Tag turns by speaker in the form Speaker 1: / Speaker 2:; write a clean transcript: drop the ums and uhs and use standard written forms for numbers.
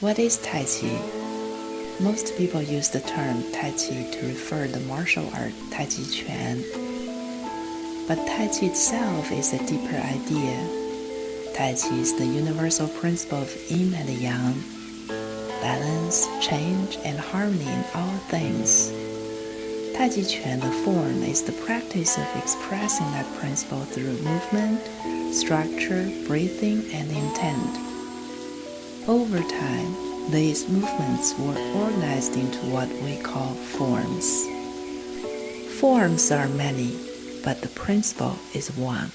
Speaker 1: What is Tai Chi? Most people use the term Tai Chi to refer to the martial art Tai Chi Chuan. But Tai Chi itself is a deeper idea. Tai Chi is the universal principle of yin and yang, balance, change, and harmony in all things. Tai Chi Chuan, the form, is the practice of expressing that principle through movement, structure, breathing, and intent. Over time, these movements were organized into what we call forms. Forms are many, but the principle is one.